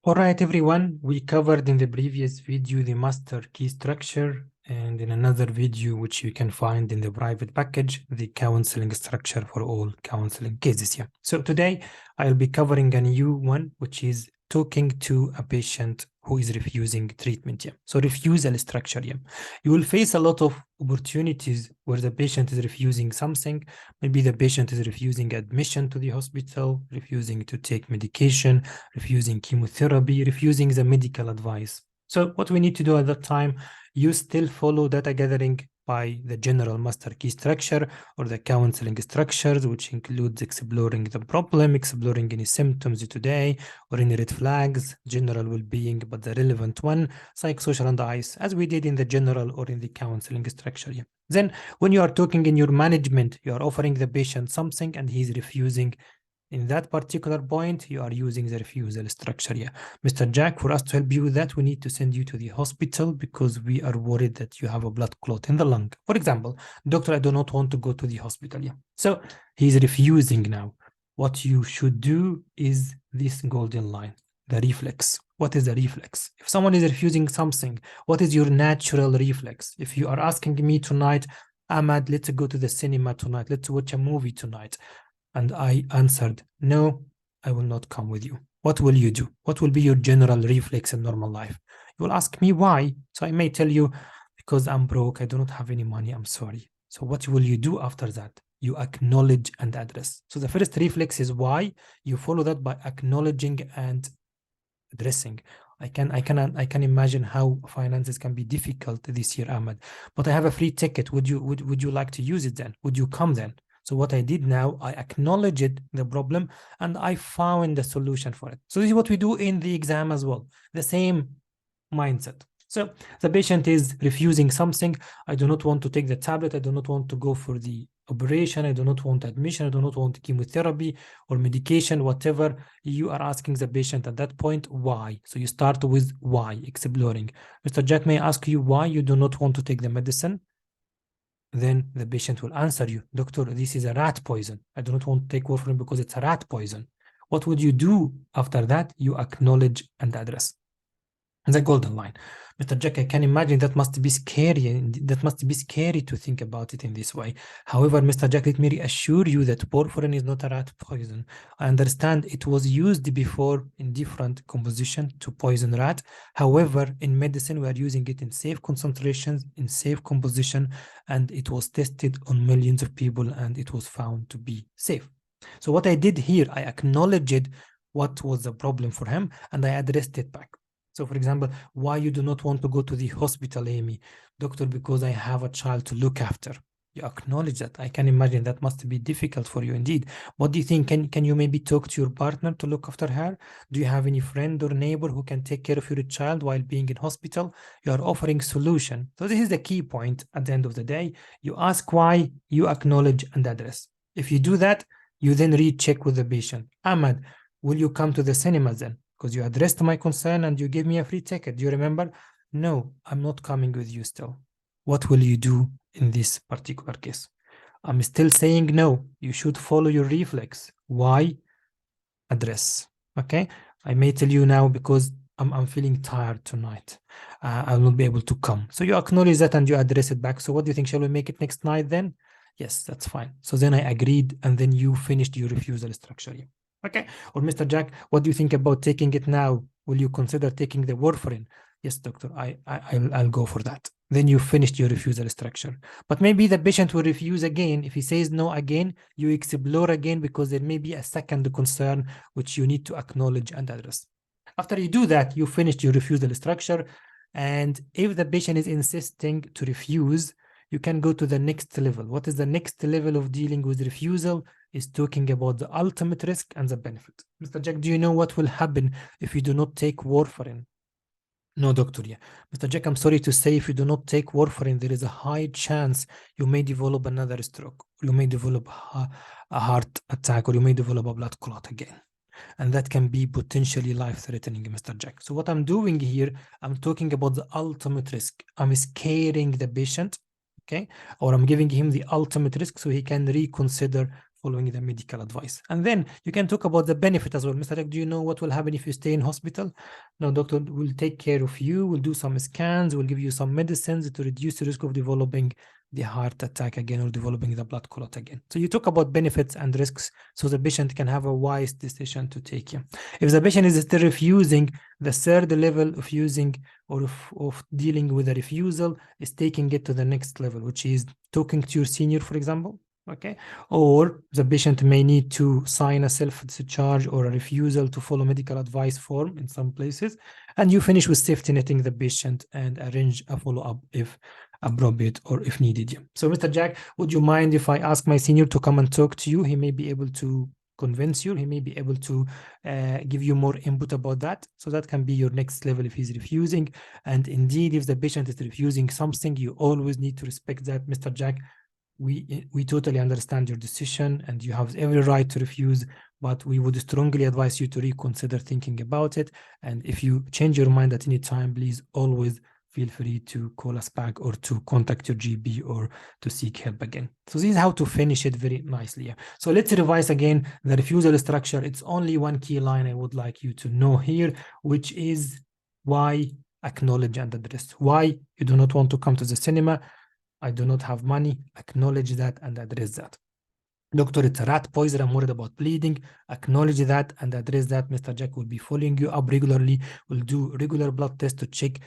All right, everyone, we covered in the previous video the master key structure, and in another video, which you can find in the private package, the counseling structure for all counseling cases here. So today I'll be covering a new one, which is talking to a patient who is refusing treatment here. So refusal structure here. You will face a lot of opportunities where the patient is refusing something. Maybe the patient is refusing admission to the hospital, refusing to take medication, refusing chemotherapy, refusing the medical advice. So what we need to do at that time, you still follow data gathering by the general master key structure or the counseling structures, which includes exploring the problem, exploring any symptoms today or any red flags, general well-being, but the relevant one, psychosocial and ICE, as we did in the general or in the counseling structure. Yeah. Then when you are talking in your management, you are offering the patient something and he's refusing. In that particular point, you are using the refusal structure. Yeah, Mr. Jack, for us to help you with that, we need to send you to the hospital because we are worried that you have a blood clot in the lung. For example, doctor, I do not want to go to the hospital. Yeah, so he's refusing now. What you should do is this golden line, the reflex. What is the reflex? If someone is refusing something, what is your natural reflex? If you are asking me tonight, Ahmad, let's go to the cinema tonight, let's watch a movie tonight, and I answered, no, I will not come with you. What will you do? What will be your general reflex in normal life? You will ask me why. So I may tell you, because I'm broke, I do not have any money, I'm sorry. So what will you do after that? You acknowledge and address. So the first reflex is why. You follow that by acknowledging and addressing. I can imagine how finances can be difficult this year, Ahmed. But I have a free ticket. Would you like to use it then? Would you come then? So what I did now, I acknowledged the problem and I found a solution for it. So this is what we do in the exam as well. The same mindset. So the patient is refusing something. I do not want to take the tablet. I do not want to go for the operation. I do not want admission. I do not want chemotherapy or medication, whatever. You are asking the patient at that point, why? So you start with why, exploring. Mr. Jack may ask you why you do not want to take the medicine. Then the patient will answer you, doctor, this is a rat poison. I do not want to take warfarin because it's a rat poison. What would you do after that? You acknowledge and address. The golden line. Mr. Jack, I can imagine that must be scary. That must be scary to think about it in this way. However, Mr. Jack, let me reassure you that warfarin is not a rat poison. I understand it was used before in different composition to poison rat. However, in medicine, we are using it in safe concentrations, in safe composition, and it was tested on millions of people and it was found to be safe. So what I did here, I acknowledged what was the problem for him and I addressed it back. So for example, why you do not want to go to the hospital, Amy? Doctor, because I have a child to look after. You acknowledge that. I can imagine that must be difficult for you indeed. What do you think? Can you maybe talk to your partner to look after her? Do you have any friend or neighbor who can take care of your child while being in hospital? You are offering solution. So this is the key point at the end of the day. You ask why, you acknowledge and address. If you do that, you then recheck with the patient. Ahmad, will you come to the cinema then? Because you addressed my concern and you gave me a free ticket. Do you remember? No, I'm not coming with you still. What will you do in this particular case? I'm still saying no. You should follow your reflex. Why? Address. Okay? I may tell you now because I'm feeling tired tonight. I will not be able to come. So you acknowledge that and you address it back. So what do you think? Shall we make it next night then? Yes, that's fine. So then I agreed and then you finished your refusal structure. Okay. Or Mr. Jack, what do you think about taking it now? Will you consider taking the warfarin? Yes, doctor, I'll go for that. Then you finished your refusal structure. But maybe the patient will refuse again. If he says no again, you explore again because there may be a second concern which you need to acknowledge and address. After you do that, you finished your refusal structure. And if the patient is insisting to refuse, you can go to the next level. What is the next level of dealing with refusal? Is talking about the ultimate risk and the benefit. Mr. Jack, do you know what will happen if you do not take warfarin? No, doctor. Yeah. Mr. Jack, I'm sorry to say, if you do not take warfarin, there is a high chance you may develop another stroke, you may develop a heart attack, or you may develop a blood clot again. And that can be potentially life-threatening, Mr. Jack. So what I'm doing here, I'm talking about the ultimate risk. I'm scaring the patient, okay? Or I'm giving him the ultimate risk so he can reconsider following the medical advice. And then you can talk about the benefit as well. Mr. Jack, do you know what will happen if you stay in hospital? No, doctor will take care of you, will do some scans, will give you some medicines to reduce the risk of developing the heart attack again or developing the blood clot again. So you talk about benefits and risks so the patient can have a wise decision to take. If the patient is still refusing, the third level of using or of dealing with a refusal is taking it to the next level, which is talking to your senior, for example. Okay, or the patient may need to sign a self-discharge or a refusal to follow medical advice form in some places, and you finish with safety netting the patient and arrange a follow-up if appropriate or if needed. So Mr. Jack, would you mind if I ask my senior to come and talk to you? He may be able to convince you, he may be able to give you more input about that. So that can be your next level if he's refusing. And indeed, if the patient is refusing something, you always need to respect that, Mr. Jack. We totally understand your decision and you have every right to refuse, but we would strongly advise you to reconsider thinking about it. And if you change your mind at any time, please always feel free to call us back or to contact your GP or to seek help again. So this is how to finish it very nicely. So let's revise again the refusal structure. It's only one key line I would like you to know here, which is why, acknowledge and address. Why you do not want to come to the cinema. I do not have money. Acknowledge that and address that. Doctor, it's a rat poison. I'm worried about bleeding. Acknowledge that and address that. Mr. Jack will be following you up regularly. We'll do regular blood tests to check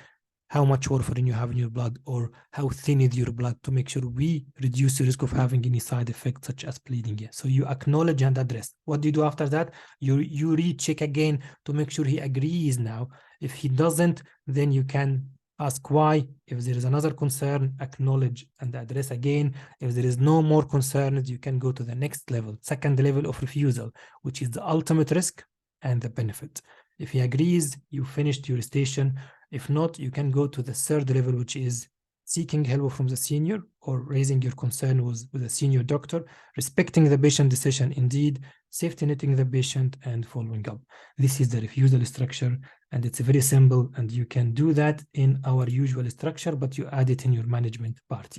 how much warfarin you have in your blood or how thin is your blood to make sure we reduce the risk of having any side effects such as bleeding. So you acknowledge and address. What do you do after that? You recheck again to make sure he agrees now. If he doesn't, then you can ask why. If there is another concern, acknowledge and address again. If there is no more concerns, you can go to the next level, second level of refusal, which is the ultimate risk and the benefit. If he agrees, you finished your station. If not, you can go to the third level, which is seeking help from the senior or raising your concern with a senior doctor, respecting the patient decision indeed, safety netting the patient, and following up. This is the refusal structure, and it's very simple, and you can do that in our usual structure, but you add it in your management part.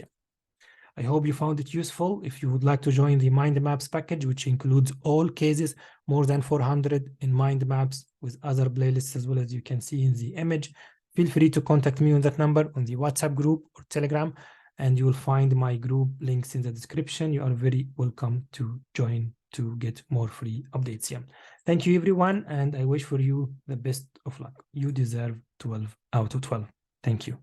I hope you found it useful. If you would like to join the Mind Maps package, which includes all cases, more than 400 in Mind Maps with other playlists as well as you can see in the image, feel free to contact me on that number on the WhatsApp group or Telegram, and you will find my group links in the description. You are very welcome to join to get more free updates here. Thank you, everyone, and I wish for you the best of luck. You deserve 12 out of 12. Thank you.